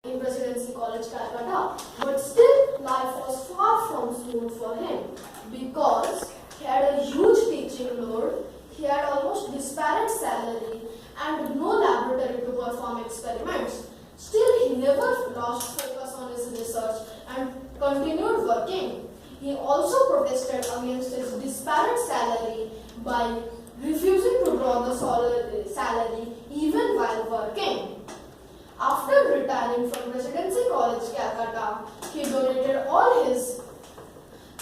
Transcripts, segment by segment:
in Presidency College, Calcutta, but still life was far from smooth for him because he had a huge teaching load, he had almost disparate salary and no laboratory to perform experiments. Still, he never lost focus on his research and continued working. He also protested against his disparate salary by refusing to draw the salary even while working. After retiring from Presidency College, Calcutta, he donated all his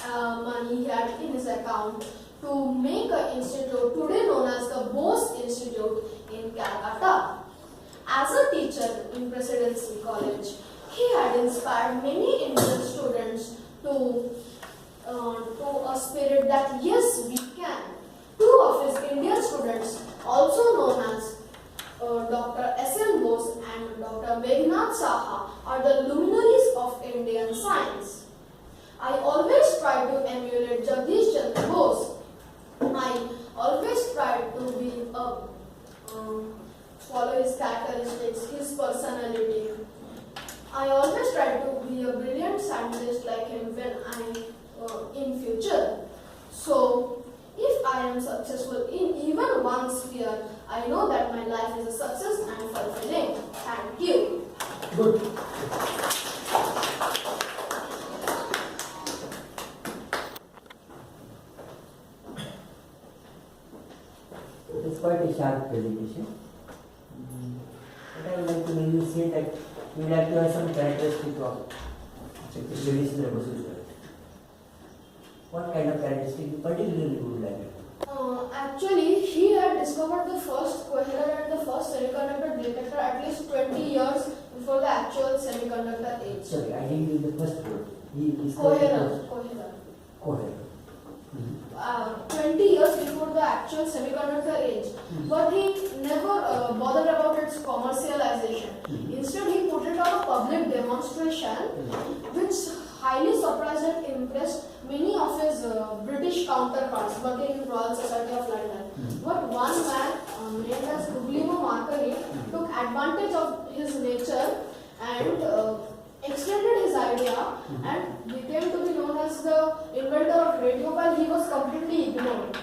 money he had in his account to make an institute today known as the Bose Institute in Calcutta. As a teacher in Presidency College, he had inspired many Indian students to a spirit that yes, we can. Two of his Indian students, also known as Dr. S.N. Bose and Dr. Meghnad Saha, are the luminaries of Indian science. I always try to emulate Jagadish Chandra Bose. I always try to follow his characteristics, his personality. I always try to be a brilliant scientist like him when I in future. So, if I am successful in even one sphere, I know that my life is a success and fulfilling. Thank you. Good. It's quite a sharp presentation. But I would like to maybe say that you would like to have some characteristics of Jagadish Chandra Bose. What kind of characteristics you particularly would like to? Actually, he had discovered the first coherent and the first semiconductor detector at least 20 years before the actual semiconductor age. Sorry, I didn't use the first word. He discovered coherent. 20 years before the actual semiconductor age, but he never bothered about its commercialization. Instead, he put it on a public demonstration, which highly surprised and impressed many of his British counterparts working in Royal Society of London. But one man named as Guglielmo Marconi took advantage of his nature and extended his idea and became to be known as the inventor of radio while he was completely ignored.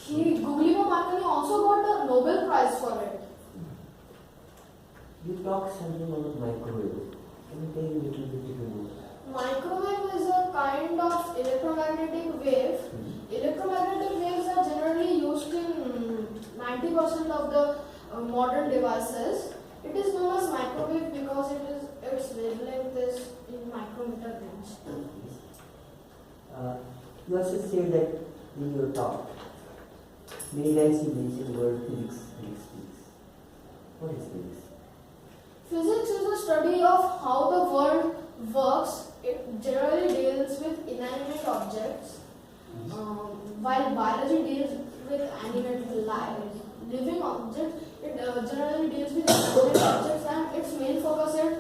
Guglielmo Marconi also got a Nobel Prize for it. You talked something about microwave. Can you tell me a little bit about that? Microwave is a kind of electromagnetic wave. Electromagnetic waves are generally used in 90% of the modern devices. It is known as microwave because its wavelength is in micrometer range. You also said that in your talk, many times you mentioned the word physics. What is physics? Physics is a study of how the world works. It generally deals with inanimate objects, while biology deals with animate living objects. It generally deals with inanimate objects, and its main focus is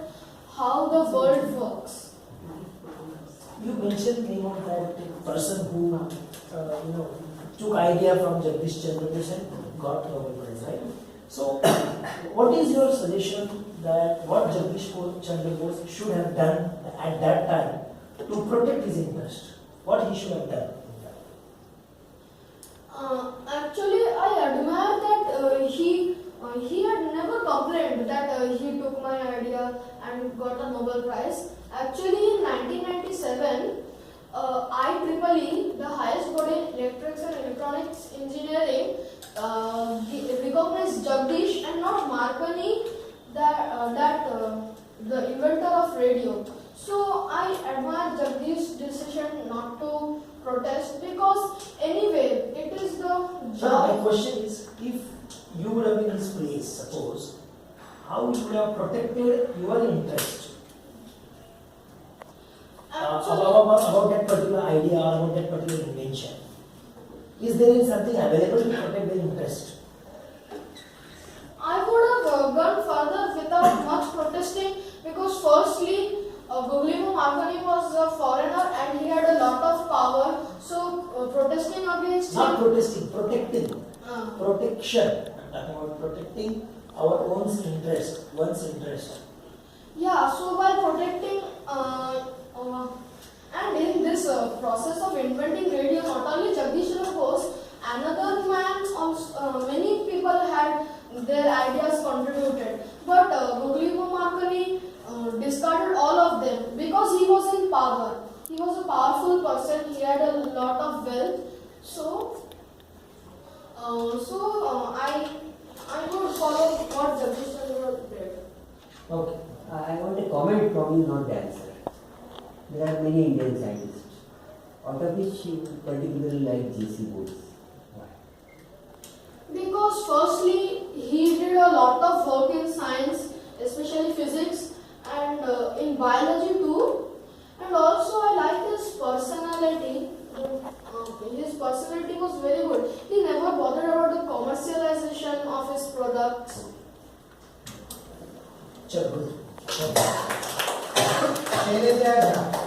how the world works. You mentioned name of that person who took idea from Jagadish Chandra Bose and got Nobel Prize, right? So, what is your suggestion that what Jagadish Chandra Bose should have done at that time to protect his interest? What he should have done? Actually, I admire that he had never complained that he took my idea and got a Nobel Prize. Actually, in 1997, IEEE, the highest body in electrics and electronics engineering, recognized Jagadish and not Marconi, the inventor of radio. So I admire Jagdish's decision not to protest because anyway, it is the job. So my question is, if you would have been in his place, suppose, how you would have protected your interest about that particular idea or about that particular invention? Is there something available to protect the interest? I would have gone further without much protesting because firstly, Guglielmo Marconi was a foreigner and he had a lot of power. So protesting against Not him. protesting, protecting. Protection. I'm talking about protecting our own interest, one's interest. Yeah, so while protecting and in this process of inventing radio, not only Jagadish and Bose, another man also, many people had their ideas contributed. But Guglielmo Marconi discarded all of them because he was in power. He was a powerful person. He had a lot of wealth. So, I would follow what Jagadish Chandra did. Okay. I want a comment from you, not the answer. There are many Indian scientists, out of which you particularly like J.C. Bose. Why? Because firstly, he did a lot of work in science, especially physics and in biology too. And also I like his personality. His personality was very good. He never bothered about the commercialization of his products. चलो good. Shailesh